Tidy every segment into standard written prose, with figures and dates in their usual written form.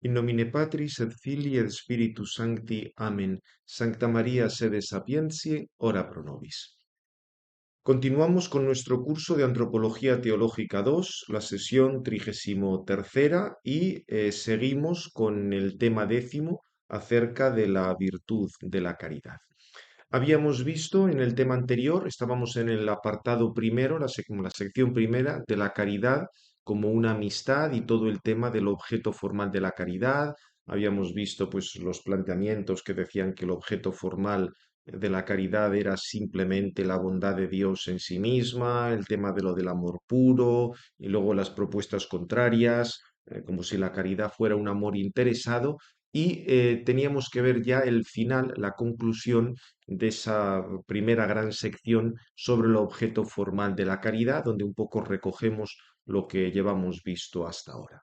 In nomine Patris et Filii et Spiritus Sancti. Amen. Sancta María, sede sapientiae, ora pro nobis. Continuamos con nuestro curso de Antropología Teológica 2, la sesión 33ª, y seguimos con el tema 10 acerca de la virtud de la caridad. Habíamos visto en el tema anterior, estábamos en el apartado primero, la sección primera de la caridad como una amistad y todo el tema del objeto formal de la caridad. Habíamos visto pues los planteamientos que decían que el objeto formal de la caridad era simplemente la bondad de Dios en sí misma, el tema de lo del amor puro y luego las propuestas contrarias, como si la caridad fuera un amor interesado y teníamos que ver ya el final, la conclusión de esa primera gran sección sobre el objeto formal de la caridad, donde un poco recogemos lo que llevamos visto hasta ahora.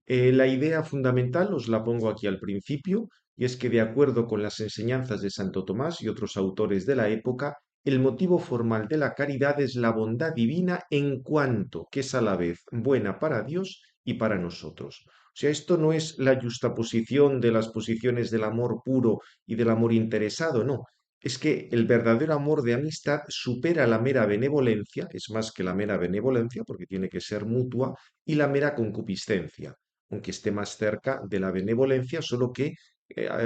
La idea fundamental os la pongo aquí al principio, y es que de acuerdo con las enseñanzas de Santo Tomás y otros autores de la época, el motivo formal de la caridad es la bondad divina en cuanto que es a la vez buena para Dios y para nosotros. O sea, esto no es la justaposición de las posiciones del amor puro y del amor interesado, no. Es que el verdadero amor de amistad supera la mera benevolencia, es más que la mera benevolencia, porque tiene que ser mutua, y la mera concupiscencia, aunque esté más cerca de la benevolencia, solo que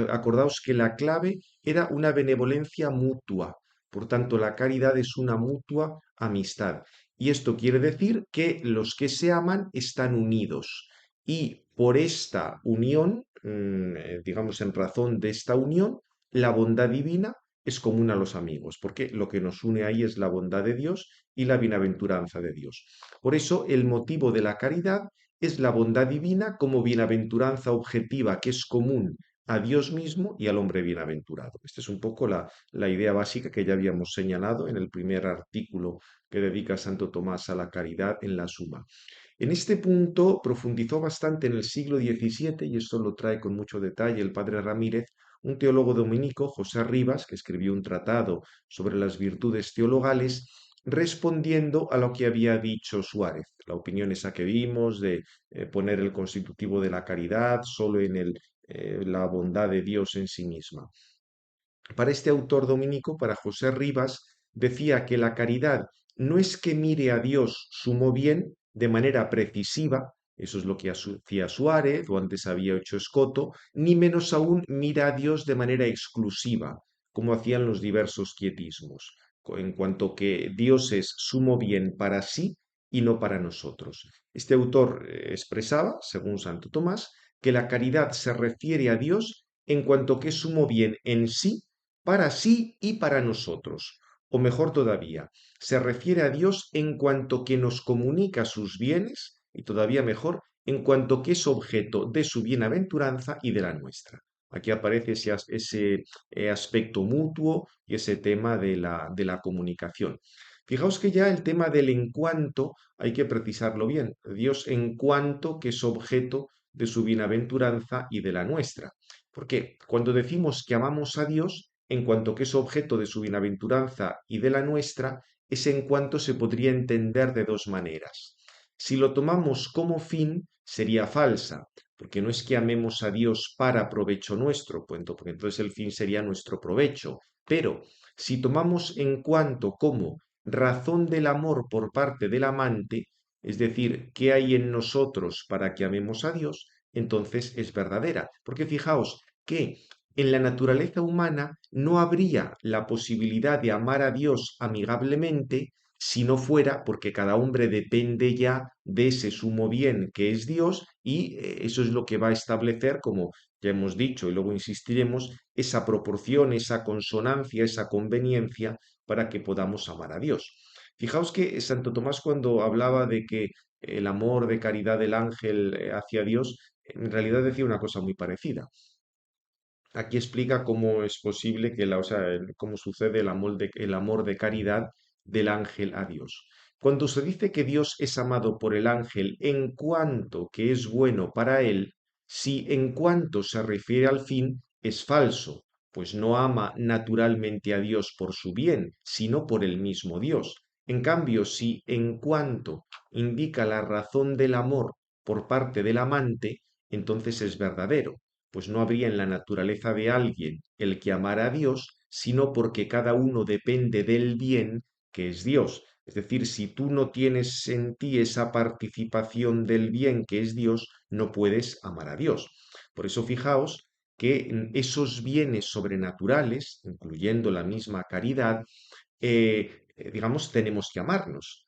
acordaos que la clave era una benevolencia mutua. Por tanto, la caridad es una mutua amistad. Y esto quiere decir que los que se aman están unidos. Y por esta unión, digamos en razón de esta unión, la bondad divina es común a los amigos, porque lo que nos une ahí es la bondad de Dios y la bienaventuranza de Dios. Por eso el motivo de la caridad es la bondad divina como bienaventuranza objetiva que es común a Dios mismo y al hombre bienaventurado. Esta es un poco la idea básica que ya habíamos señalado en el primer artículo que dedica Santo Tomás a la caridad en la Suma. En este punto profundizó bastante en el siglo XVII, y esto lo trae con mucho detalle el padre Ramírez, un teólogo dominico, José Rivas, que escribió un tratado sobre las virtudes teologales, respondiendo a lo que había dicho Suárez, la opinión esa que vimos de poner el constitutivo de la caridad solo en la bondad de Dios en sí misma. Para este autor dominico, para José Rivas, decía que la caridad no es que mire a Dios sumo bien de manera precisiva, eso es lo que hacía Suárez o antes había hecho Escoto, ni menos aún mira a Dios de manera exclusiva, como hacían los diversos quietismos, en cuanto que Dios es sumo bien para sí y no para nosotros. Este autor expresaba, según Santo Tomás, que la caridad se refiere a Dios en cuanto que es sumo bien en sí y para nosotros. O mejor todavía, se refiere a Dios en cuanto que nos comunica sus bienes, y todavía mejor, en cuanto que es objeto de su bienaventuranza y de la nuestra. Aquí aparece ese aspecto mutuo y ese tema de la comunicación. Fijaos que ya el tema del en cuanto hay que precisarlo bien. Dios en cuanto que es objeto de su bienaventuranza y de la nuestra. Porque cuando decimos que amamos a Dios, en cuanto que es objeto de su bienaventuranza y de la nuestra, es en cuanto se podría entender de dos maneras. Si lo tomamos como fin, sería falsa, porque no es que amemos a Dios para provecho nuestro, porque entonces el fin sería nuestro provecho. Pero si tomamos en cuanto como razón del amor por parte del amante, es decir, qué hay en nosotros para que amemos a Dios, entonces es verdadera. Porque fijaos que en la naturaleza humana no habría la posibilidad de amar a Dios amigablemente si no fuera porque cada hombre depende ya de ese sumo bien que es Dios, y eso es lo que va a establecer, como ya hemos dicho y luego insistiremos, esa proporción, esa consonancia, esa conveniencia para que podamos amar a Dios. Fijaos que Santo Tomás, cuando hablaba de que el amor de caridad del ángel hacia Dios, en realidad decía una cosa muy parecida. Aquí explica cómo es posible o sea, cómo sucede el amor de caridad del ángel a Dios. Cuando se dice que Dios es amado por el ángel en cuanto que es bueno para él, si en cuanto se refiere al fin, es falso, pues no ama naturalmente a Dios por su bien, sino por el mismo Dios. En cambio, si en cuanto indica la razón del amor por parte del amante, entonces es verdadero, pues no habría en la naturaleza de alguien el que amara a Dios, sino porque cada uno depende del bien que es Dios. Es decir, si tú no tienes en ti esa participación del bien que es Dios, no puedes amar a Dios. Por eso fijaos que esos bienes sobrenaturales, incluyendo la misma caridad, digamos, tenemos que amarlos.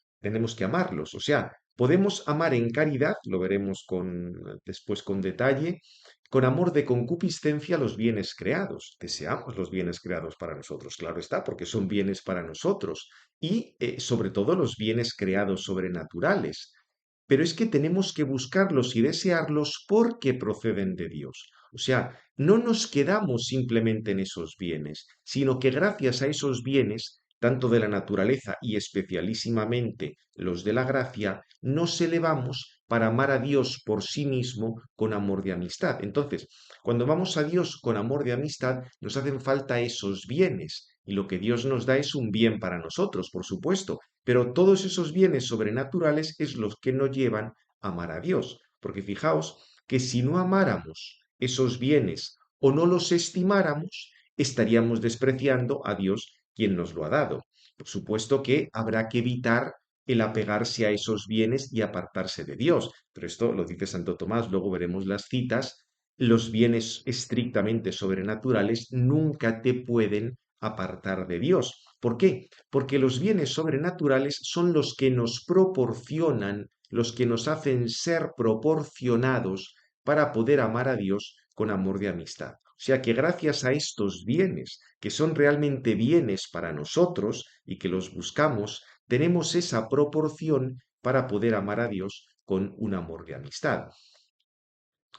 O sea, podemos amar en caridad, lo veremos después con detalle, con amor de concupiscencia los bienes creados. Deseamos los bienes creados para nosotros, claro está, porque son bienes para nosotros. Y sobre todo los bienes creados sobrenaturales. Pero es que tenemos que buscarlos y desearlos porque proceden de Dios. O sea, no nos quedamos simplemente en esos bienes, sino que gracias a esos bienes, tanto de la naturaleza y especialísimamente los de la gracia, nos elevamos para amar a Dios por sí mismo con amor de amistad. Entonces, cuando vamos a Dios con amor de amistad, nos hacen falta esos bienes. Y lo que Dios nos da es un bien para nosotros, por supuesto, pero todos esos bienes sobrenaturales es los que nos llevan a amar a Dios. Porque fijaos que si no amáramos esos bienes o no los estimáramos, estaríamos despreciando a Dios quien nos lo ha dado. Por supuesto que habrá que evitar el apegarse a esos bienes y apartarse de Dios. Pero esto lo dice Santo Tomás, luego veremos las citas. Los bienes estrictamente sobrenaturales nunca te pueden apartar de Dios. ¿Por qué? Porque los bienes sobrenaturales son los que nos proporcionan, los que nos hacen ser proporcionados para poder amar a Dios con amor de amistad. O sea que gracias a estos bienes, que son realmente bienes para nosotros y que los buscamos, tenemos esa proporción para poder amar a Dios con un amor de amistad.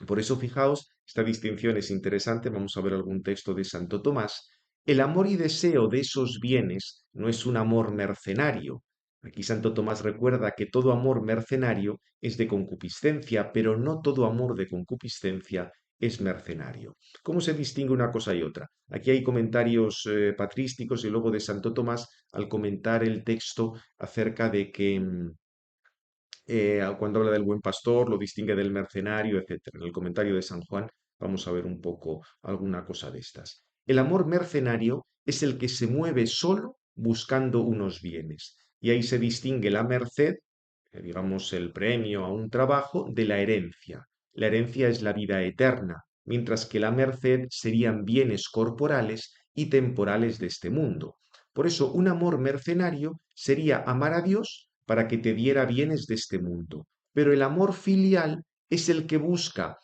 Por eso, fijaos, esta distinción es interesante. Vamos a ver algún texto de Santo Tomás. El amor y deseo de esos bienes no es un amor mercenario. Aquí Santo Tomás recuerda que todo amor mercenario es de concupiscencia, pero no todo amor de concupiscencia es mercenario. ¿Cómo se distingue una cosa y otra? Aquí hay comentarios patrísticos y luego de Santo Tomás al comentar el texto acerca de que cuando habla del buen pastor, lo distingue del mercenario, etcétera. En el comentario de San Juan vamos a ver un poco alguna cosa de estas. El amor mercenario es el que se mueve solo buscando unos bienes. Y ahí se distingue la merced, digamos el premio a un trabajo, de la herencia. La herencia es la vida eterna, mientras que la merced serían bienes corporales y temporales de este mundo. Por eso, un amor mercenario sería amar a Dios para que te diera bienes de este mundo. Pero el amor filial es el que busca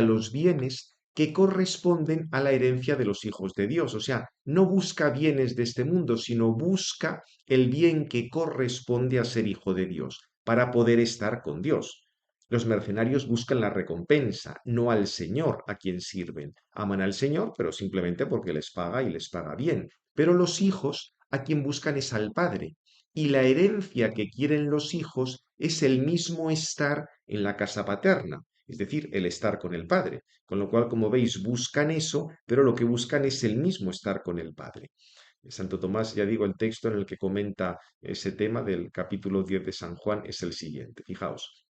los bienes que corresponden a la herencia de los hijos de Dios. O sea, no busca bienes de este mundo, sino busca el bien que corresponde a ser hijo de Dios, para poder estar con Dios. Los mercenarios buscan la recompensa, no al Señor a quien sirven. Aman al Señor, pero simplemente porque les paga y les paga bien. Pero los hijos a quien buscan es al Padre. Y la herencia que quieren los hijos es el mismo estar en la casa paterna, es decir, el estar con el Padre. Con lo cual, como veis, buscan eso, pero lo que buscan es el mismo estar con el Padre. Santo Tomás, ya digo, el texto en el que comenta ese tema del capítulo 10 de San Juan es el siguiente. Fijaos.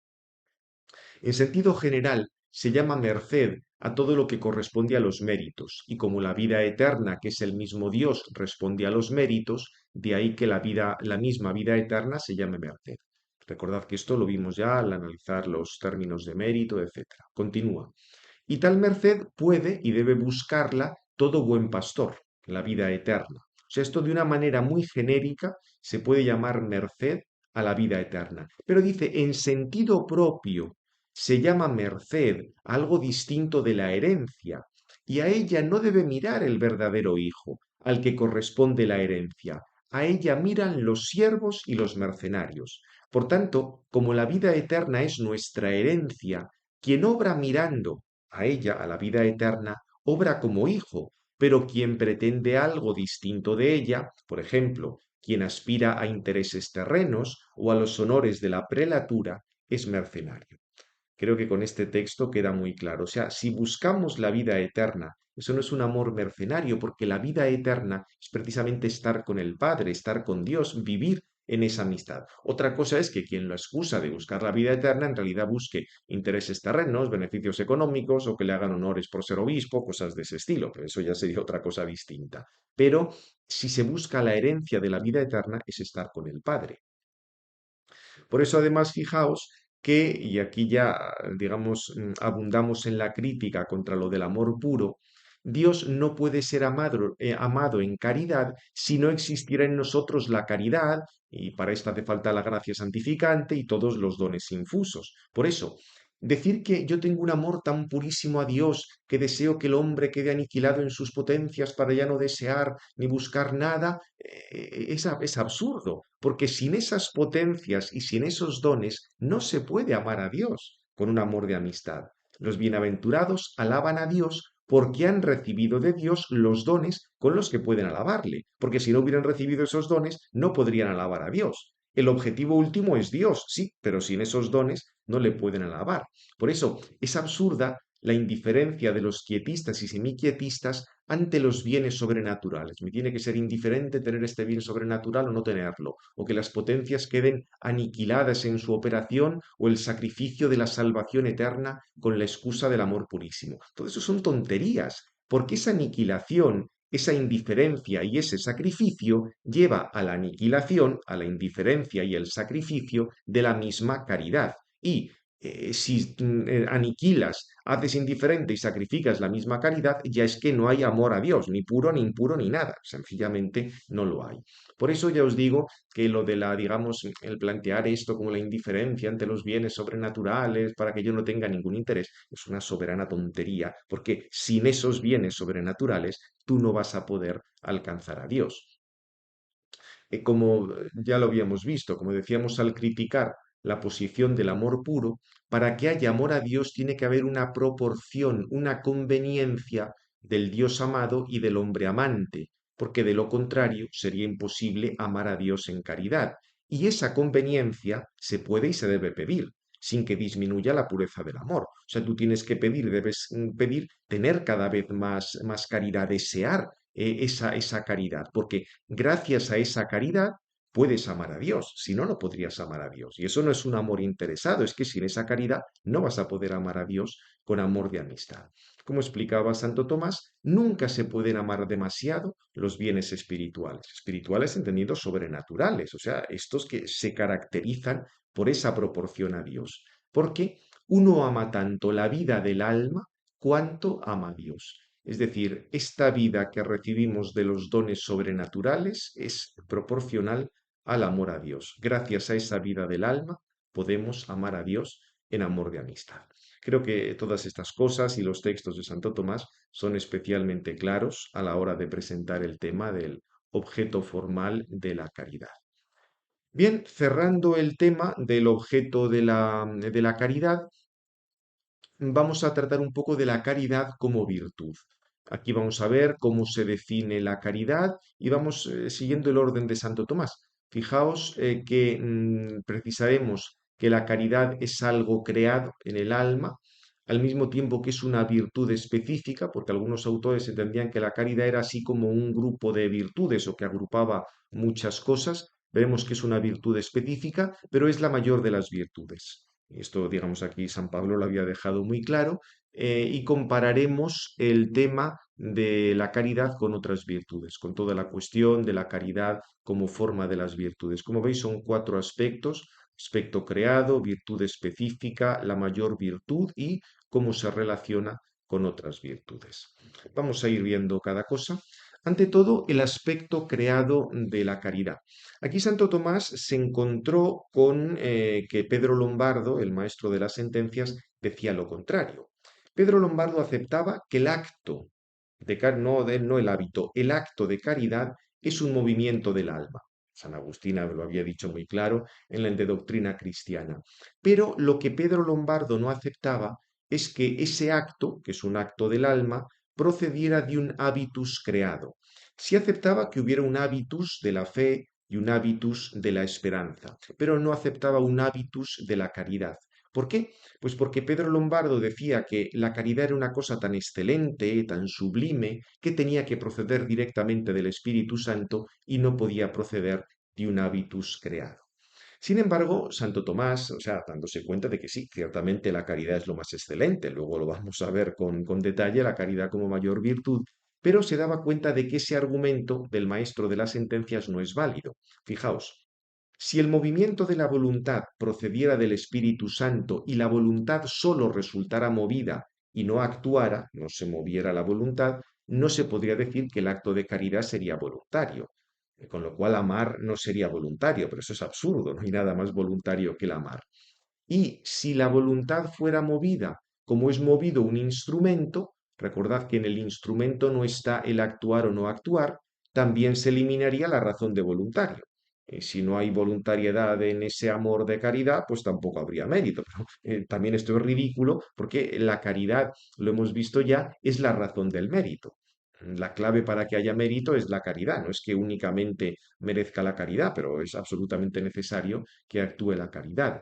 En sentido general, se llama merced a todo lo que corresponde a los méritos, y como la vida eterna, que es el mismo Dios, responde a los méritos, de ahí que la misma vida eterna se llame merced. Recordad que esto lo vimos ya al analizar los términos de mérito, etc. Continúa. Y tal merced puede y debe buscarla todo buen pastor, la vida eterna. O sea, esto de una manera muy genérica se puede llamar merced a la vida eterna. Pero dice, en sentido propio, se llama merced algo distinto de la herencia, y a ella no debe mirar el verdadero hijo, al que corresponde la herencia. A ella miran los siervos y los mercenarios. Por tanto, como la vida eterna es nuestra herencia, quien obra mirando a ella, a la vida eterna, obra como hijo, pero quien pretende algo distinto de ella, por ejemplo, quien aspira a intereses terrenos o a los honores de la prelatura, es mercenario. Creo que con este texto queda muy claro. O sea, si buscamos la vida eterna, eso no es un amor mercenario, porque la vida eterna es precisamente estar con el Padre, estar con Dios, vivir en esa amistad. Otra cosa es que quien lo excusa de buscar la vida eterna en realidad busque intereses terrenos, beneficios económicos o que le hagan honores por ser obispo, cosas de ese estilo, pero eso ya sería otra cosa distinta. Pero si se busca la herencia de la vida eterna es estar con el Padre. Por eso, además, fijaos que, y aquí ya, digamos, abundamos en la crítica contra lo del amor puro, Dios no puede ser amado en caridad si no existiera en nosotros la caridad, y para esto hace falta la gracia santificante y todos los dones infusos. Por eso, decir que yo tengo un amor tan purísimo a Dios que deseo que el hombre quede aniquilado en sus potencias para ya no desear ni buscar nada, es absurdo, porque sin esas potencias y sin esos dones no se puede amar a Dios con un amor de amistad. Los bienaventurados alaban a Dios porque han recibido de Dios los dones con los que pueden alabarle, porque si no hubieran recibido esos dones no podrían alabar a Dios. El objetivo último es Dios, sí, pero sin esos dones no le pueden alabar. Por eso es absurda la indiferencia de los quietistas y semiquietistas ante los bienes sobrenaturales. Me tiene que ser indiferente tener este bien sobrenatural o no tenerlo, o que las potencias queden aniquiladas en su operación o el sacrificio de la salvación eterna con la excusa del amor purísimo. Todo eso son tonterías, porque esa aniquilación, esa indiferencia y ese sacrificio lleva a la aniquilación, a la indiferencia y el sacrificio de la misma caridad. Y si aniquilas, haces indiferente y sacrificas la misma caridad, ya es que no hay amor a Dios, ni puro, ni impuro, ni nada. Sencillamente no lo hay. Por eso ya os digo que lo de la, digamos, el plantear esto como la indiferencia ante los bienes sobrenaturales para que yo no tenga ningún interés, es una soberana tontería, porque sin esos bienes sobrenaturales tú no vas a poder alcanzar a Dios. Como ya lo habíamos visto, como decíamos al criticar la posición del amor puro, para que haya amor a Dios tiene que haber una proporción, una conveniencia del Dios amado y del hombre amante, porque de lo contrario sería imposible amar a Dios en caridad. Y esa conveniencia se puede y se debe pedir, sin que disminuya la pureza del amor. O sea, tú tienes que pedir, debes pedir tener cada vez más caridad, desear esa caridad, porque gracias a esa caridad puedes amar a Dios, si no, no podrías amar a Dios. Y eso no es un amor interesado, es que sin esa caridad no vas a poder amar a Dios con amor de amistad. Como explicaba Santo Tomás, nunca se pueden amar demasiado los bienes espirituales, espirituales entendidos sobrenaturales, o sea, estos que se caracterizan por esa proporción a Dios, porque uno ama tanto la vida del alma cuanto ama a Dios. Es decir, esta vida que recibimos de los dones sobrenaturales es proporcional al amor a Dios. Gracias a esa vida del alma podemos amar a Dios en amor de amistad. Creo que todas estas cosas y los textos de Santo Tomás son especialmente claros a la hora de presentar el tema del objeto formal de la caridad. Bien, cerrando el tema del objeto de la caridad, vamos a tratar un poco de la caridad como virtud. Aquí vamos a ver cómo se define la caridad y vamos siguiendo el orden de Santo Tomás. Fijaos que precisaremos que la caridad es algo creado en el alma, al mismo tiempo que es una virtud específica, porque algunos autores entendían que la caridad era así como un grupo de virtudes o que agrupaba muchas cosas. Veremos que es una virtud específica, pero es la mayor de las virtudes. Esto, digamos, aquí San Pablo lo había dejado muy claro, y compararemos el tema de la caridad con otras virtudes, con toda la cuestión de la caridad como forma de las virtudes. Como veis, son cuatro aspectos: aspecto creado, virtud específica, la mayor virtud y cómo se relaciona con otras virtudes. Vamos a ir viendo cada cosa. Ante todo, el aspecto creado de la caridad. Aquí Santo Tomás se encontró con que Pedro Lombardo, el maestro de las sentencias, decía lo contrario. Pedro Lombardo aceptaba que el acto no el hábito, el acto de caridad es un movimiento del alma. San Agustín lo había dicho muy claro en la de Doctrina Cristiana. Pero lo que Pedro Lombardo no aceptaba es que ese acto, que es un acto del alma, procediera de un hábitus creado. Sí aceptaba que hubiera un hábitus de la fe y un hábitus de la esperanza, pero no aceptaba un hábitus de la caridad. ¿Por qué? Pues porque Pedro Lombardo decía que la caridad era una cosa tan excelente, tan sublime, que tenía que proceder directamente del Espíritu Santo y no podía proceder de un habitus creado. Sin embargo, Santo Tomás, o sea, dándose cuenta de que sí, ciertamente la caridad es lo más excelente, luego lo vamos a ver con detalle, la caridad como mayor virtud, pero se daba cuenta de que ese argumento del maestro de las sentencias no es válido. Fijaos, si el movimiento de la voluntad procediera del Espíritu Santo y la voluntad solo resultara movida y no actuara, no se moviera la voluntad, no se podría decir que el acto de caridad sería voluntario, con lo cual amar no sería voluntario, pero eso es absurdo, no hay nada más voluntario que el amar. Y si la voluntad fuera movida como es movido un instrumento, recordad que en el instrumento no está el actuar o no actuar, también se eliminaría la razón de voluntario. Si no hay voluntariedad en ese amor de caridad, pues tampoco habría mérito. Pero también esto es ridículo porque la caridad, lo hemos visto ya, es la razón del mérito. La clave para que haya mérito es la caridad, no es que únicamente merezca la caridad, pero es absolutamente necesario que actúe la caridad.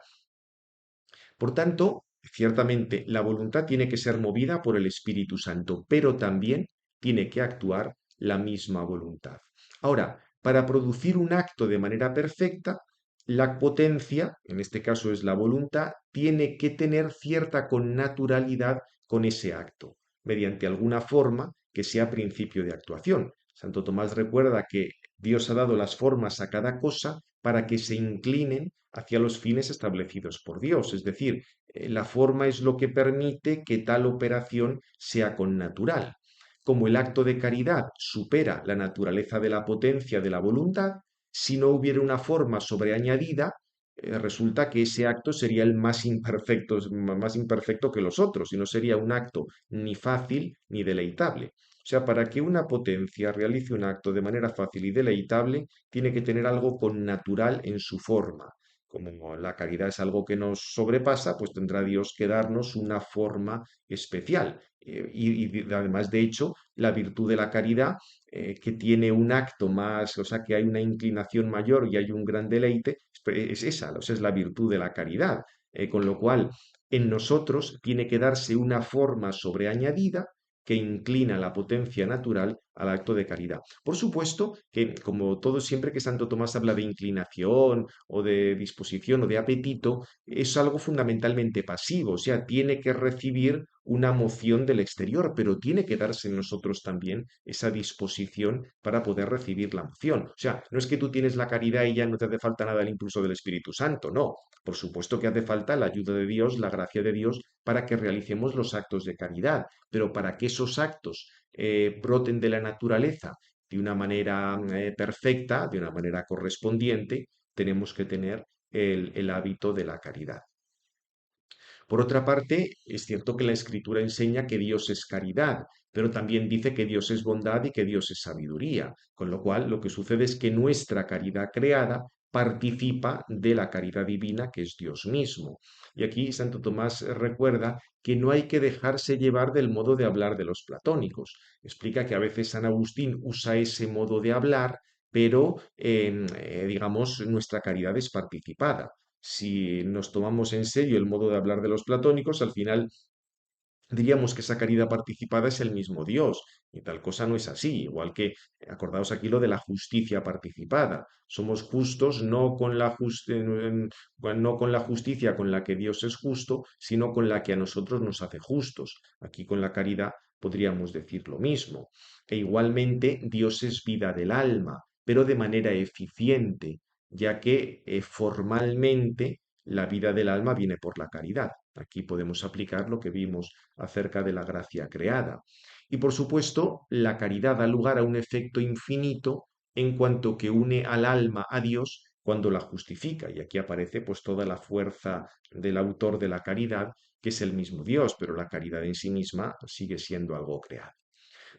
Por tanto, ciertamente la voluntad tiene que ser movida por el Espíritu Santo, pero también tiene que actuar la misma voluntad. Ahora, para producir un acto de manera perfecta, la potencia, en este caso es la voluntad, tiene que tener cierta connaturalidad con ese acto, mediante alguna forma que sea principio de actuación. Santo Tomás recuerda que Dios ha dado las formas a cada cosa para que se inclinen hacia los fines establecidos por Dios. Es decir, la forma es lo que permite que tal operación sea connatural. Como el acto de caridad supera la naturaleza de la potencia de la voluntad, si no hubiera una forma sobreañadida, resulta que ese acto sería el más imperfecto que los otros, y no sería un acto ni fácil ni deleitable. O sea, para que una potencia realice un acto de manera fácil y deleitable, tiene que tener algo connatural en su forma. Como la caridad es algo que nos sobrepasa, pues tendrá Dios que darnos una forma especial. Y además, de hecho, la virtud de la caridad, que tiene un acto más, o sea, que hay una inclinación mayor y hay un gran deleite, es esa, o sea, es la virtud de la caridad. Con lo cual, en nosotros tiene que darse una forma sobreañadida que inclina la potencia natural al acto de caridad. Por supuesto que, como todo, siempre que Santo Tomás habla de inclinación o de disposición o de apetito, es algo fundamentalmente pasivo, o sea, tiene que recibir una moción del exterior, pero tiene que darse en nosotros también esa disposición para poder recibir la moción. O sea, no es que tú tienes la caridad y ya no te hace falta nada el impulso del Espíritu Santo, no. Por supuesto que hace falta la ayuda de Dios, la gracia de Dios, para que realicemos los actos de caridad, pero para que esos actos broten de la naturaleza de una manera perfecta, de una manera correspondiente, tenemos que tener el hábito de la caridad. Por otra parte, es cierto que la Escritura enseña que Dios es caridad, pero también dice que Dios es bondad y que Dios es sabiduría, con lo cual lo que sucede es que nuestra caridad creada participa de la caridad divina que es Dios mismo. Y aquí Santo Tomás recuerda que no hay que dejarse llevar del modo de hablar de los platónicos. Explica que a veces San Agustín usa ese modo de hablar, pero digamos nuestra caridad es participada. Si nos tomamos en serio el modo de hablar de los platónicos, al final diríamos que esa caridad participada es el mismo Dios, y tal cosa no es así. Igual que, acordaos aquí lo de la justicia participada. Somos justos no con la justicia con la que Dios es justo, sino con la que a nosotros nos hace justos. Aquí con la caridad podríamos decir lo mismo. E igualmente Dios es vida del alma, pero de manera eficiente, ya que formalmente la vida del alma viene por la caridad. Aquí podemos aplicar lo que vimos acerca de la gracia creada. Y por supuesto, la caridad da lugar a un efecto infinito en cuanto que une al alma a Dios cuando la justifica. Y aquí aparece pues toda la fuerza del autor de la caridad, que es el mismo Dios, pero la caridad en sí misma sigue siendo algo creado.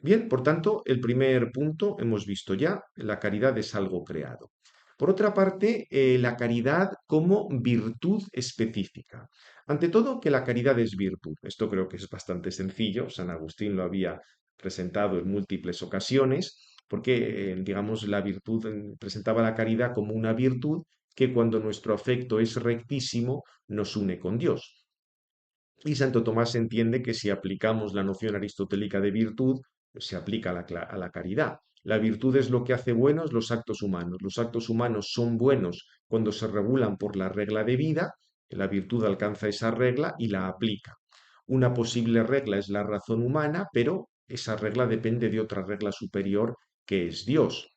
Bien, por tanto, el primer punto hemos visto ya, la caridad es algo creado. Por otra parte, la caridad como virtud específica. Ante todo, que la caridad es virtud. Esto creo que es bastante sencillo. San Agustín lo había presentado en múltiples ocasiones, porque, digamos, la virtud presentaba la caridad como una virtud que cuando nuestro afecto es rectísimo nos une con Dios. Y Santo Tomás entiende que si aplicamos la noción aristotélica de virtud, pues se aplica a la caridad. La virtud es lo que hace buenos los actos humanos. Los actos humanos son buenos cuando se regulan por la regla de vida. La virtud alcanza esa regla y la aplica. Una posible regla es la razón humana, pero esa regla depende de otra regla superior que es Dios.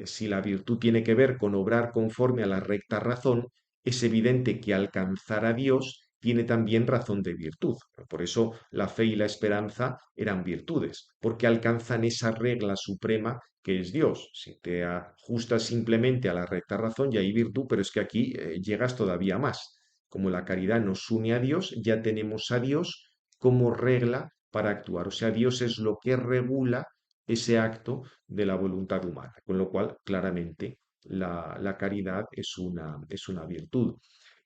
Si la virtud tiene que ver con obrar conforme a la recta razón, es evidente que alcanzar a Dios tiene también razón de virtud. Por eso la fe y la esperanza eran virtudes, porque alcanzan esa regla suprema que es Dios. Si te ajustas simplemente a la recta razón, ya hay virtud, pero es que aquí llegas todavía más. Como la caridad nos une a Dios, ya tenemos a Dios como regla para actuar. O sea, Dios es lo que regula ese acto de la voluntad humana, con lo cual claramente la caridad es una virtud.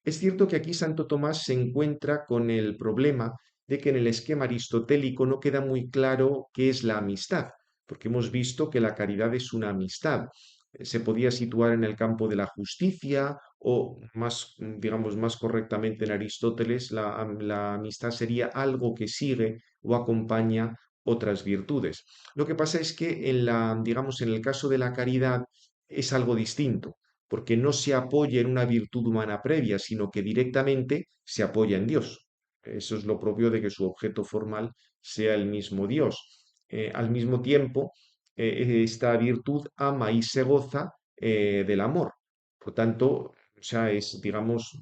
Es cierto que aquí Santo Tomás se encuentra con el problema de que en el esquema aristotélico no queda muy claro qué es la amistad, porque hemos visto que la caridad es una amistad. Se podía situar en el campo de la justicia o más, digamos, más correctamente en Aristóteles, la amistad sería algo que sigue o acompaña otras virtudes. Lo que pasa es que digamos, en el caso de la caridad es algo distinto porque no se apoya en una virtud humana previa, sino que directamente se apoya en Dios. Eso es lo propio de que su objeto formal sea el mismo Dios. Al mismo tiempo, esta virtud ama y se goza del amor. Por tanto, o sea, es, digamos,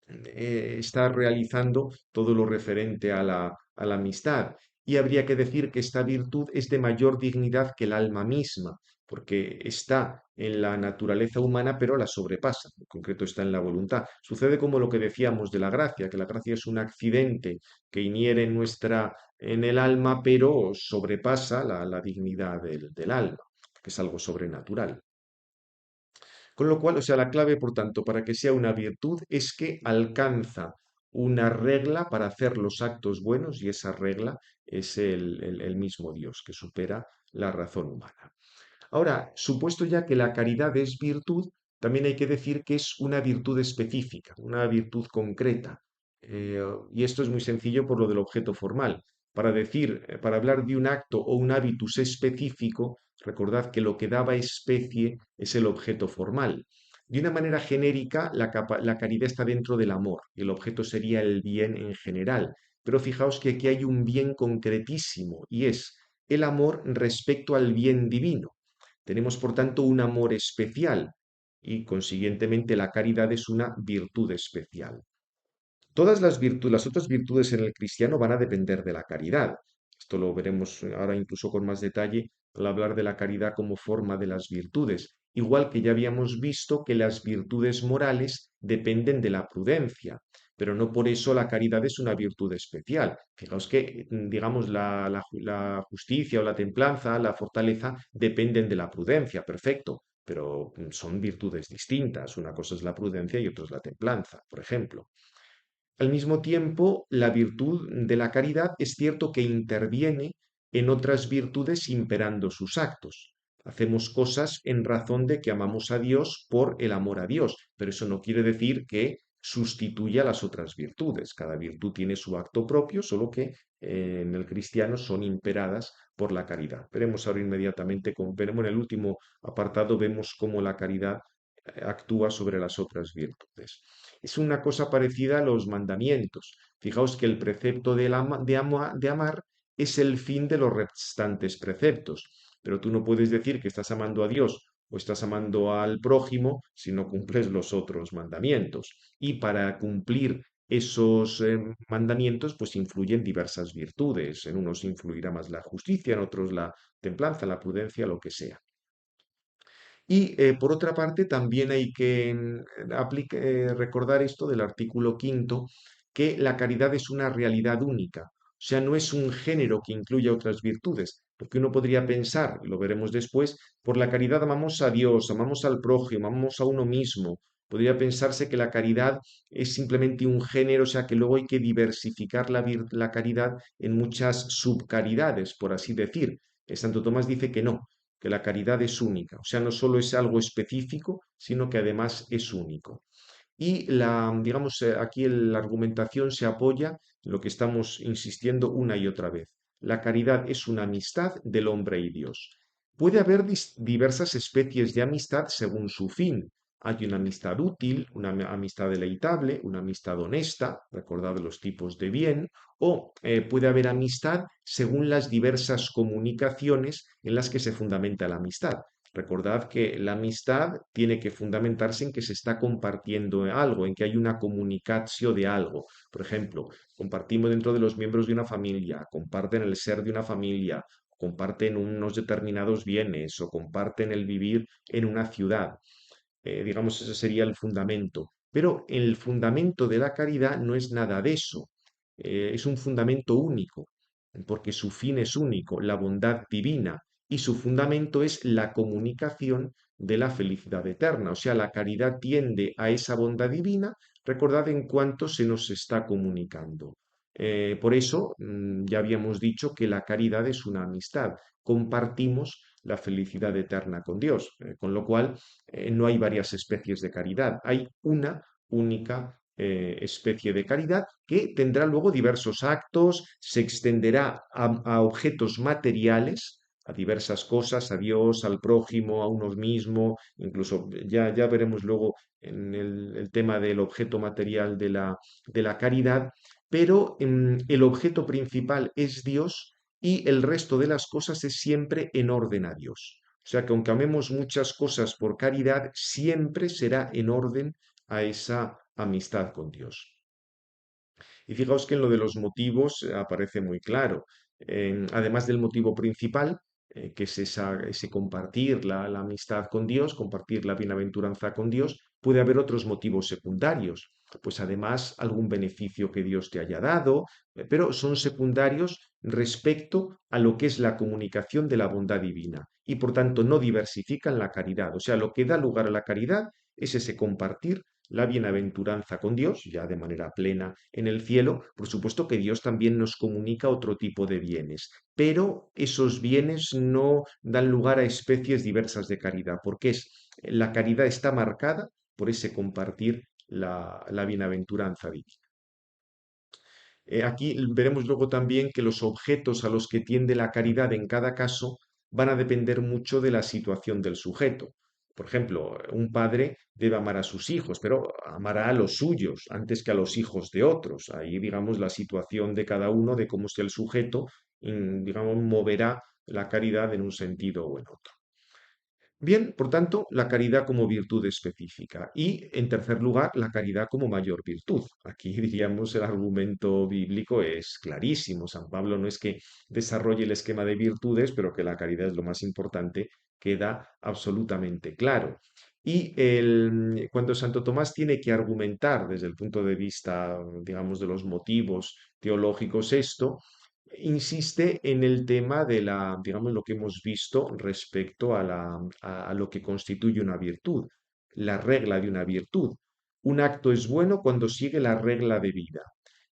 está realizando todo lo referente a la amistad. Y habría que decir que esta virtud es de mayor dignidad que el alma misma, porque está en la naturaleza humana, pero la sobrepasa. En concreto está en la voluntad. Sucede como lo que decíamos de la gracia, que la gracia es un accidente que inhiere en el alma, pero sobrepasa la dignidad del alma, que es algo sobrenatural. Con lo cual, o sea, la clave, por tanto, para que sea una virtud es que alcanza una regla para hacer los actos buenos y esa regla es el mismo Dios que supera la razón humana. Ahora, supuesto ya que la caridad es virtud, también hay que decir que es una virtud específica, una virtud concreta. Y esto es muy sencillo por lo del objeto formal. Para decir, para hablar de un acto o un hábitus específico, recordad que lo que daba especie es el objeto formal. De una manera genérica, la caridad está dentro del amor y el objeto sería el bien en general. Pero fijaos que aquí hay un bien concretísimo y es el amor respecto al bien divino. Tenemos, por tanto, un amor especial y, consiguientemente, la caridad es una virtud especial. Todas las virtudes, las otras virtudes en el cristiano van a depender de la caridad. Esto lo veremos ahora incluso con más detalle al hablar de la caridad como forma de las virtudes. Igual que ya habíamos visto que las virtudes morales dependen de la prudencia, pero no por eso la caridad es una virtud especial. Fijaos que, digamos, la justicia o la templanza, la fortaleza, dependen de la prudencia, perfecto, pero son virtudes distintas. Una cosa es la prudencia y otra es la templanza, por ejemplo. Al mismo tiempo, la virtud de la caridad es cierto que interviene en otras virtudes imperando sus actos. Hacemos cosas en razón de que amamos a Dios por el amor a Dios, pero eso no quiere decir que sustituya las otras virtudes. Cada virtud tiene su acto propio, solo que en el cristiano son imperadas por la caridad. Veremos ahora inmediatamente, veremos en el último apartado, vemos cómo la caridad actúa sobre las otras virtudes. Es una cosa parecida a los mandamientos. Fijaos que el precepto de amar es el fin de los restantes preceptos, pero tú no puedes decir que estás amando a Dios o estás amando al prójimo si no cumples los otros mandamientos. Y para cumplir esos mandamientos, pues influyen diversas virtudes. En unos influirá más la justicia, en otros la templanza, la prudencia, lo que sea. Y por otra parte, también hay que recordar esto del artículo quinto, que la caridad es una realidad única, o sea, no es un género que incluya otras virtudes, porque uno podría pensar, y lo veremos después, por la caridad amamos a Dios, amamos al prójimo, amamos a uno mismo. Podría pensarse que la caridad es simplemente un género, o sea, que luego hay que diversificar la caridad en muchas subcaridades, por así decir. Santo Tomás dice que no, que la caridad es única, o sea, no solo es algo específico, sino que además es único. Y digamos, aquí la argumentación se apoya en lo que estamos insistiendo una y otra vez. La caridad es una amistad del hombre y Dios. Puede haber diversas especies de amistad según su fin. Hay una amistad útil, una amistad deleitable, una amistad honesta, recordad los tipos de bien, o puede haber amistad según las diversas comunicaciones en las que se fundamenta la amistad. Recordad que la amistad tiene que fundamentarse en que se está compartiendo algo, en que hay una comunicatio de algo. Por ejemplo, compartimos dentro de los miembros de una familia, comparten el ser de una familia, comparten unos determinados bienes o comparten el vivir en una ciudad. Digamos, ese sería el fundamento. Pero el fundamento de la caridad no es nada de eso. Es un fundamento único, porque su fin es único, la bondad divina, y su fundamento es la comunicación de la felicidad eterna. O sea, la caridad tiende a esa bondad divina, recordad en cuanto se nos está comunicando. Por eso, ya habíamos dicho que la caridad es una amistad. Compartimos la felicidad eterna con Dios, con lo cual no hay varias especies de caridad, hay una única especie de caridad que tendrá luego diversos actos, se extenderá a objetos materiales, a diversas cosas, a Dios, al prójimo, a uno mismo, incluso ya veremos luego en el tema del objeto material de la caridad, pero el objeto principal es Dios y el resto de las cosas es siempre en orden a Dios. O sea que aunque amemos muchas cosas por caridad, siempre será en orden a esa amistad con Dios. Y fijaos que en lo de los motivos aparece muy claro. Además del motivo principal, que es ese compartir la amistad con Dios, compartir la bienaventuranza con Dios, puede haber otros motivos secundarios. Pues además algún beneficio que Dios te haya dado, pero son secundarios respecto a lo que es la comunicación de la bondad divina y por tanto no diversifican la caridad. O sea, lo que da lugar a la caridad es ese compartir la bienaventuranza con Dios, ya de manera plena en el cielo. Por supuesto que Dios también nos comunica otro tipo de bienes, pero esos bienes no dan lugar a especies diversas de caridad, porque la caridad está marcada por ese compartir la bienaventuranza divina. Aquí veremos luego también que los objetos a los que tiende la caridad en cada caso van a depender mucho de la situación del sujeto. Por ejemplo, un padre debe amar a sus hijos, pero amará a los suyos antes que a los hijos de otros. Ahí, digamos, la situación de cada uno, de cómo esté el sujeto, digamos, moverá la caridad en un sentido o en otro. Bien, por tanto, la caridad como virtud específica y, en tercer lugar, la caridad como mayor virtud. Aquí diríamos el argumento bíblico es clarísimo. San Pablo no es que desarrolle el esquema de virtudes, pero que la caridad es lo más importante, queda absolutamente claro. Y cuando Santo Tomás tiene que argumentar desde el punto de vista, digamos, de los motivos teológicos esto, insiste en el tema de digamos, lo que hemos visto respecto a lo que constituye una virtud, la regla de una virtud. Un acto es bueno cuando sigue la regla de vida.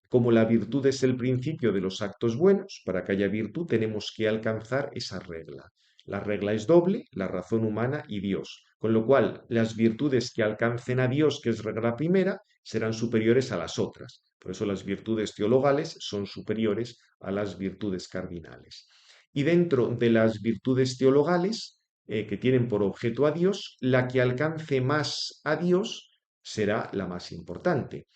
Como la virtud es el principio de los actos buenos, para que haya virtud tenemos que alcanzar esa regla. La regla es doble, la razón humana y Dios, con lo cual las virtudes que alcancen a Dios, que es regla primera, serán superiores a las otras. Por eso las virtudes teologales son superiores a las virtudes cardinales. Y dentro de las virtudes teologales, que tienen por objeto a Dios, la que alcance más a Dios será la más importante.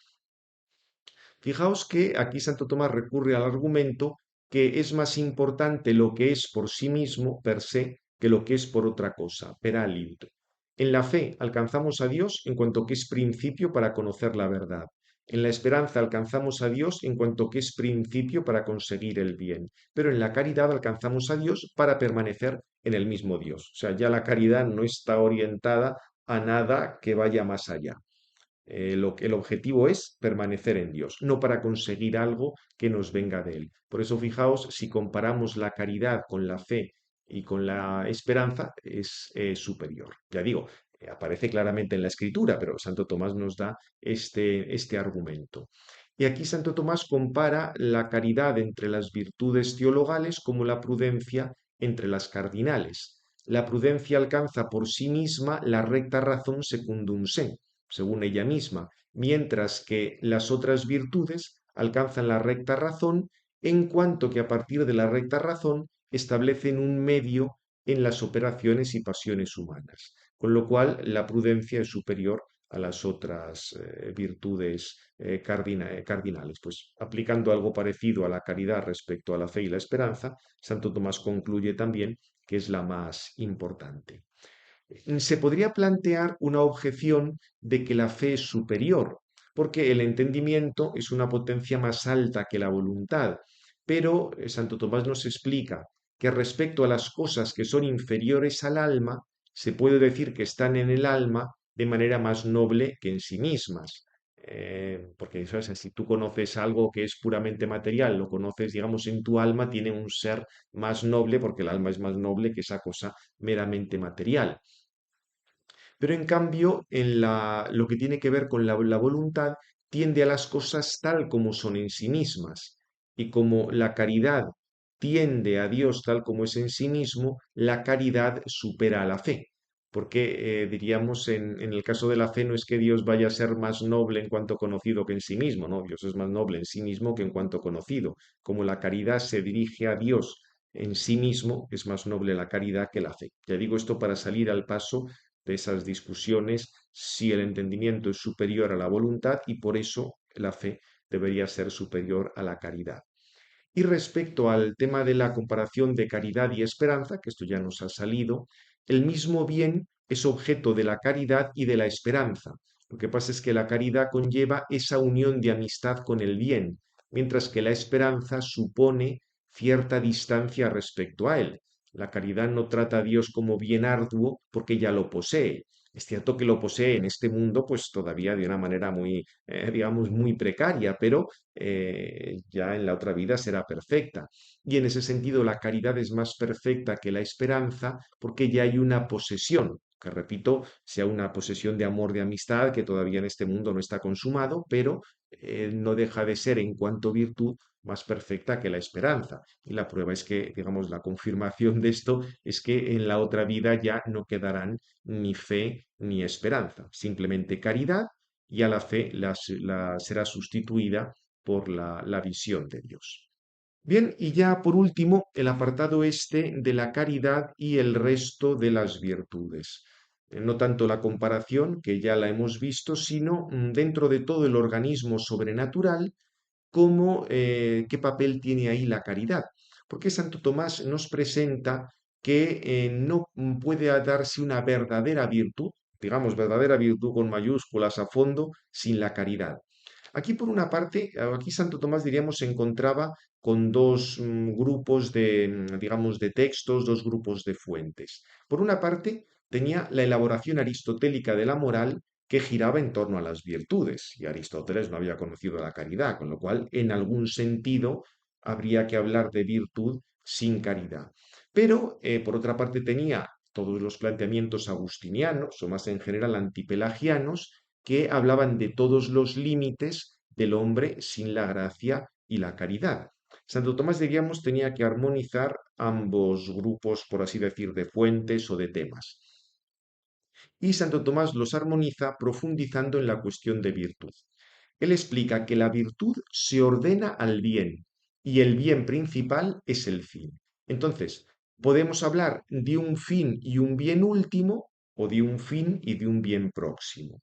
Fijaos que aquí Santo Tomás recurre al argumento que es más importante lo que es por sí mismo, per se, que lo que es por otra cosa, per alinto. En la fe alcanzamos a Dios en cuanto que es principio para conocer la verdad. En la esperanza alcanzamos a Dios en cuanto que es principio para conseguir el bien. Pero en la caridad alcanzamos a Dios para permanecer en el mismo Dios. O sea, ya la caridad no está orientada a nada que vaya más allá. El objetivo es permanecer en Dios, no para conseguir algo que nos venga de Él. Por eso, fijaos, si comparamos la caridad con la fe y con la esperanza, es superior. Ya digo, aparece claramente en la Escritura, pero Santo Tomás nos da este argumento. Y aquí Santo Tomás compara la caridad entre las virtudes teologales como la prudencia entre las cardinales. La prudencia alcanza por sí misma la recta razón secundum se, según ella misma, mientras que las otras virtudes alcanzan la recta razón en cuanto que a partir de la recta razón establecen un medio en las operaciones y pasiones humanas, con lo cual la prudencia es superior a las otras virtudes cardinales. Pues aplicando algo parecido a la caridad respecto a la fe y la esperanza, Santo Tomás concluye también que es la más importante. Se podría plantear una objeción de que la fe es superior, porque el entendimiento es una potencia más alta que la voluntad, pero Santo Tomás nos explica que respecto a las cosas que son inferiores al alma, se puede decir que están en el alma de manera más noble que en sí mismas. Porque ¿sabes? Si tú conoces algo que es puramente material, lo conoces, digamos, en tu alma, tiene un ser más noble, porque el alma es más noble que esa cosa meramente material. Pero en cambio, lo que tiene que ver con la voluntad, tiende a las cosas tal como son en sí mismas. Y como la caridad tiende a Dios tal como es en sí mismo, la caridad supera a la fe. Porque diríamos, en el caso de la fe, no es que Dios vaya a ser más noble en cuanto conocido que en sí mismo, ¿no? Dios es más noble en sí mismo que en cuanto conocido. Como la caridad se dirige a Dios en sí mismo, es más noble la caridad que la fe. Ya digo esto para salir al paso de esas discusiones si el entendimiento es superior a la voluntad y por eso la fe debería ser superior a la caridad. Y respecto al tema de la comparación de caridad y esperanza, que esto ya nos ha salido, el mismo bien es objeto de la caridad y de la esperanza. Lo que pasa es que la caridad conlleva esa unión de amistad con el bien, mientras que la esperanza supone cierta distancia respecto a él. La caridad no trata a Dios como bien arduo porque ya lo posee. Es cierto que lo posee en este mundo, pues todavía de una manera muy, digamos, muy precaria, pero ya en la otra vida será perfecta. Y en ese sentido la caridad es más perfecta que la esperanza porque ya hay una posesión, que repito, sea una posesión de amor, de amistad, que todavía en este mundo no está consumado, pero no deja de ser en cuanto virtud más perfecta que la esperanza. Y la prueba es que, digamos, la confirmación de esto es que en la otra vida ya no quedarán ni fe ni esperanza, simplemente caridad y a la fe será sustituida por la visión de Dios. Bien, y ya por último, el apartado este de la caridad y el resto de las virtudes. No tanto la comparación, que ya la hemos visto, sino dentro de todo el organismo sobrenatural, qué papel tiene ahí la caridad. Porque Santo Tomás nos presenta que no puede darse una verdadera virtud, digamos, verdadera virtud con mayúsculas a fondo, sin la caridad. Aquí por una parte, aquí Santo Tomás diríamos se encontraba con dos grupos de, digamos, de textos, dos grupos de fuentes. Por una parte, tenía la elaboración aristotélica de la moral que giraba en torno a las virtudes, y Aristóteles no había conocido la caridad, con lo cual, en algún sentido, habría que hablar de virtud sin caridad. Pero, por otra parte, tenía todos los planteamientos agustinianos, o más en general antipelagianos, que hablaban de todos los límites del hombre sin la gracia y la caridad. Santo Tomás, diríamos, tenía que armonizar ambos grupos, por así decir, de fuentes o de temas. Y Santo Tomás los armoniza profundizando en la cuestión de virtud. Él explica que la virtud se ordena al bien y el bien principal es el fin. Entonces, podemos hablar de un fin y un bien último o de un fin y de un bien próximo.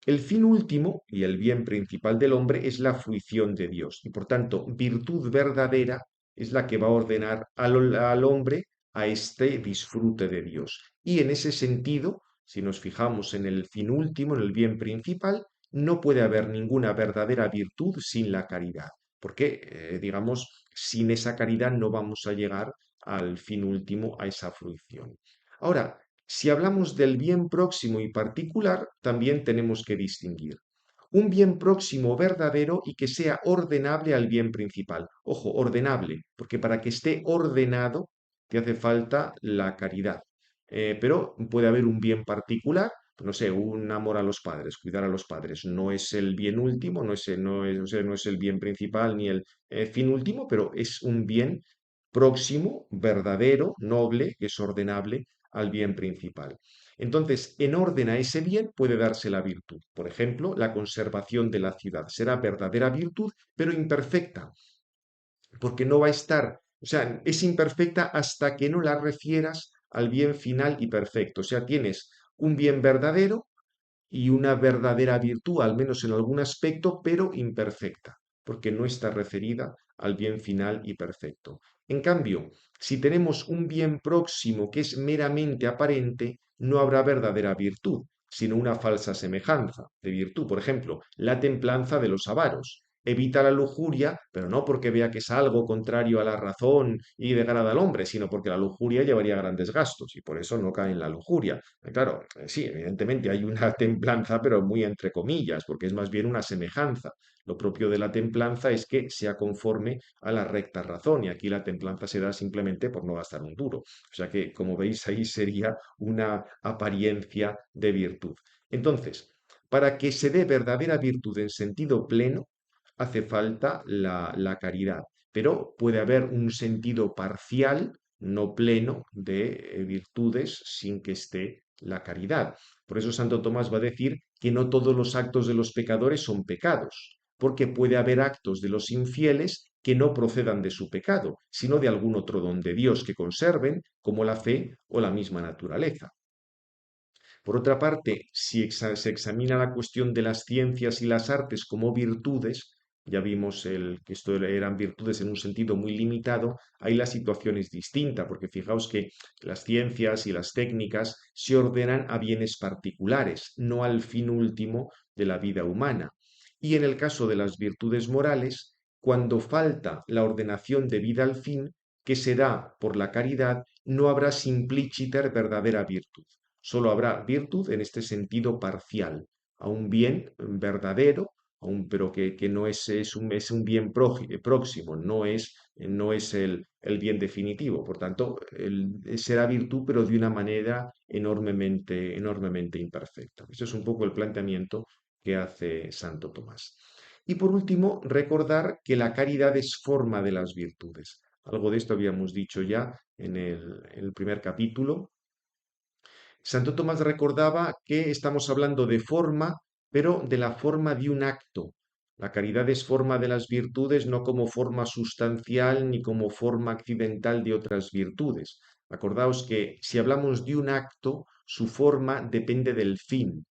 El fin último y el bien principal del hombre es la fruición de Dios y por tanto virtud verdadera es la que va a ordenar al hombre a este disfrute de Dios. Y en ese sentido, si nos fijamos en el fin último, en el bien principal, no puede haber ninguna verdadera virtud sin la caridad, porque, digamos, sin esa caridad no vamos a llegar al fin último, a esa fruición. Ahora, si hablamos del bien próximo y particular, también tenemos que distinguir un bien próximo verdadero y que sea ordenable al bien principal. Ojo, ordenable, porque para que esté ordenado te hace falta la caridad. Pero puede haber un bien particular, no sé, un amor a los padres, cuidar a los padres. No es el bien último, o sea, no es el bien principal ni el fin último, pero es un bien próximo, verdadero, noble, que es ordenable al bien principal. Entonces, en orden a ese bien puede darse la virtud. Por ejemplo, la conservación de la ciudad será verdadera virtud, pero imperfecta, porque no va a estar, o sea, es imperfecta hasta que no la refieras al bien final y perfecto. O sea, tienes un bien verdadero y una verdadera virtud, al menos en algún aspecto, pero imperfecta, porque no está referida al bien final y perfecto. En cambio, si tenemos un bien próximo que es meramente aparente, no habrá verdadera virtud, sino una falsa semejanza de virtud. Por ejemplo, la templanza de los avaros. Evita la lujuria, pero no porque vea que es algo contrario a la razón y degrada al hombre, sino porque la lujuria llevaría grandes gastos y por eso no cae en la lujuria. Claro, sí, evidentemente hay una templanza, pero muy entre comillas, porque es más bien una semejanza. Lo propio de la templanza es que sea conforme a la recta razón, y aquí la templanza se da simplemente por no gastar un duro. O sea que, como veis, ahí sería una apariencia de virtud. Entonces, para que se dé verdadera virtud en sentido pleno, hace falta la caridad, pero puede haber un sentido parcial, no pleno, de virtudes sin que esté la caridad. Por eso Santo Tomás va a decir que no todos los actos de los pecadores son pecados, porque puede haber actos de los infieles que no procedan de su pecado, sino de algún otro don de Dios que conserven, como la fe o la misma naturaleza. Por otra parte, si se examina la cuestión de las ciencias y las artes como virtudes, ya vimos que esto eran virtudes en un sentido muy limitado, ahí la situación es distinta, porque fijaos que las ciencias y las técnicas se ordenan a bienes particulares, no al fin último de la vida humana. Y en el caso de las virtudes morales, cuando falta la ordenación de vida al fin, que se da por la caridad, no habrá simpliciter verdadera virtud. Solo habrá virtud en este sentido parcial, a un bien verdadero, pero que no es un bien próximo, no es el bien definitivo. Por tanto, será virtud, pero de una manera enormemente imperfecta. Eso es un poco el planteamiento que hace Santo Tomás. Y por último, recordar que la caridad es forma de las virtudes. Algo de esto habíamos dicho ya en el primer capítulo. Santo Tomás recordaba que estamos hablando de forma, pero de la forma de un acto. La caridad es forma de las virtudes, no como forma sustancial ni como forma accidental de otras virtudes. Acordaos que si hablamos de un acto, su forma depende del fin.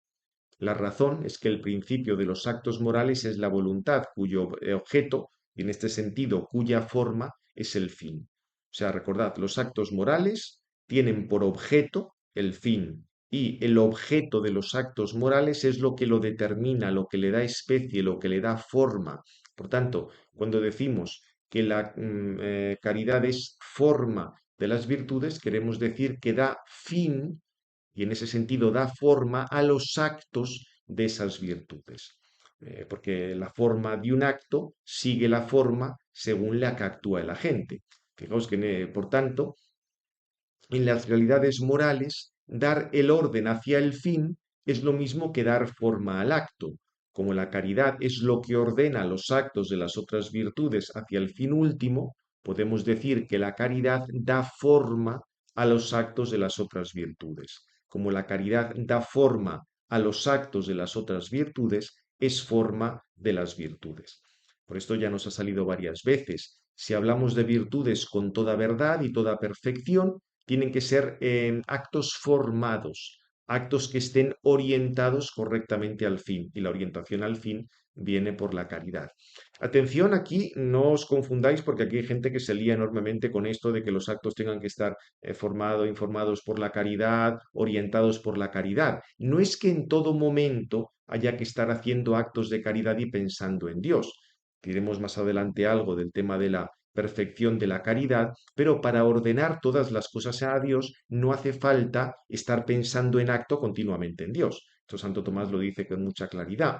La razón es que el principio de los actos morales es la voluntad, cuyo objeto, y en este sentido, cuya forma es el fin. O sea, recordad, los actos morales tienen por objeto el fin, y el objeto de los actos morales es lo que lo determina, lo que le da especie, lo que le da forma. Por tanto, cuando decimos que la caridad es forma de las virtudes, queremos decir que da fin y en ese sentido da forma a los actos de esas virtudes. Porque la forma de un acto sigue la forma según la que actúa la gente. Fijaos que, por tanto, en las realidades morales, dar el orden hacia el fin es lo mismo que dar forma al acto. Como la caridad es lo que ordena los actos de las otras virtudes hacia el fin último, podemos decir que la caridad da forma a los actos de las otras virtudes. Como la caridad da forma a los actos de las otras virtudes, es forma de las virtudes. Por esto ya nos ha salido varias veces. Si hablamos de virtudes con toda verdad y toda perfección, tienen que ser actos formados, actos que estén orientados correctamente al fin, y la orientación al fin viene por la caridad. Atención aquí, no os confundáis porque aquí hay gente que se lía enormemente con esto de que los actos tengan que estar informados por la caridad, orientados por la caridad. No es que en todo momento haya que estar haciendo actos de caridad y pensando en Dios. Diremos más adelante algo del tema de la perfección de la caridad, pero para ordenar todas las cosas a Dios no hace falta estar pensando en acto continuamente en Dios. Esto Santo Tomás lo dice con mucha claridad.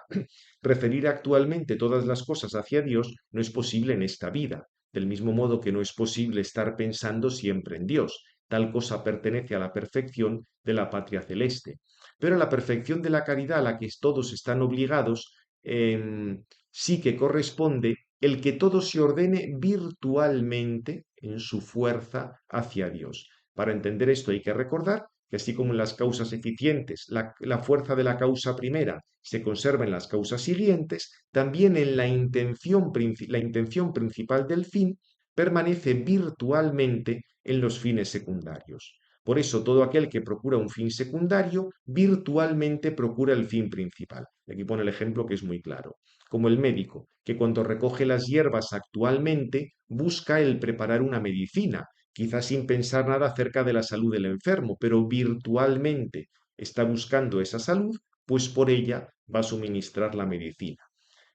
Referir actualmente todas las cosas hacia Dios no es posible en esta vida, del mismo modo que no es posible estar pensando siempre en Dios. Tal cosa pertenece a la perfección de la patria celeste. Pero la perfección de la caridad a la que todos están obligados, sí que corresponde el que todo se ordene virtualmente en su fuerza hacia Dios. Para entender esto hay que recordar que así como en las causas eficientes la fuerza de la causa primera se conserva en las causas siguientes, también en la intención principal del fin permanece virtualmente en los fines secundarios. Por eso, todo aquel que procura un fin secundario, virtualmente procura el fin principal. Aquí pone el ejemplo que es muy claro. Como el médico, que cuando recoge las hierbas actualmente busca el preparar una medicina, quizás sin pensar nada acerca de la salud del enfermo, pero virtualmente está buscando esa salud, pues por ella va a suministrar la medicina.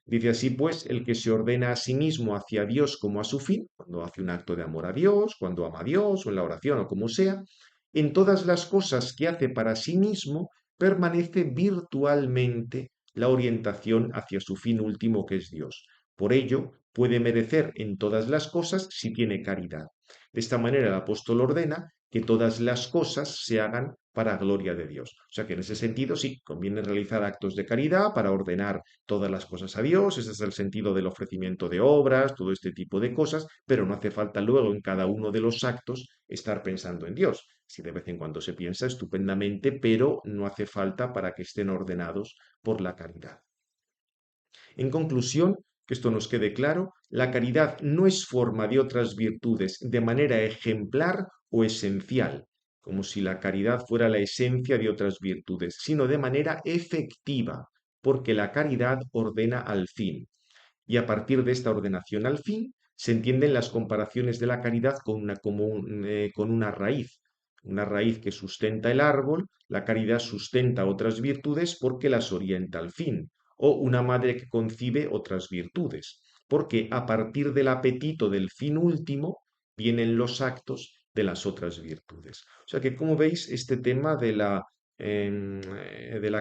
Dice así, pues, el que se ordena a sí mismo hacia Dios como a su fin, cuando hace un acto de amor a Dios, cuando ama a Dios o en la oración o como sea, en todas las cosas que hace para sí mismo, permanece virtualmente la orientación hacia su fin último que es Dios. Por ello, puede merecer en todas las cosas si tiene caridad. De esta manera el apóstol ordena que todas las cosas se hagan para gloria de Dios. O sea que en ese sentido sí, conviene realizar actos de caridad para ordenar todas las cosas a Dios, ese es el sentido del ofrecimiento de obras, todo este tipo de cosas, pero no hace falta luego en cada uno de los actos estar pensando en Dios. Si de vez en cuando se piensa estupendamente, pero no hace falta para que estén ordenados por la caridad. En conclusión, que esto nos quede claro, la caridad no es forma de otras virtudes de manera ejemplar o esencial, como si la caridad fuera la esencia de otras virtudes, sino de manera efectiva, porque la caridad ordena al fin. Y a partir de esta ordenación al fin, se entienden las comparaciones de la caridad con una raíz que sustenta el árbol, la caridad sustenta otras virtudes porque las orienta al fin, o una madre que concibe otras virtudes, porque a partir del apetito del fin último vienen los actos de las otras virtudes. O sea que, como veis, este tema de la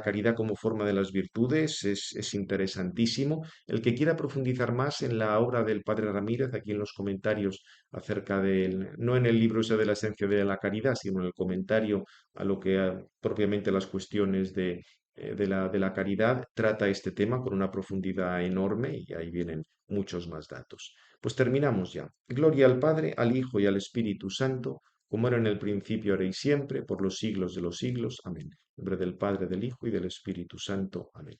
caridad como forma de las virtudes es interesantísimo. El que quiera profundizar más en la obra del padre Ramírez, aquí en los comentarios acerca del, no en el libro ese de la esencia de la caridad, sino en el comentario a lo que propiamente las cuestiones de la caridad, trata este tema con una profundidad enorme y ahí vienen muchos más datos. Pues terminamos ya. Gloria al Padre, al Hijo y al Espíritu Santo, como era en el principio, ahora y siempre, por los siglos de los siglos. Amén. En nombre del Padre, del Hijo y del Espíritu Santo. Amén.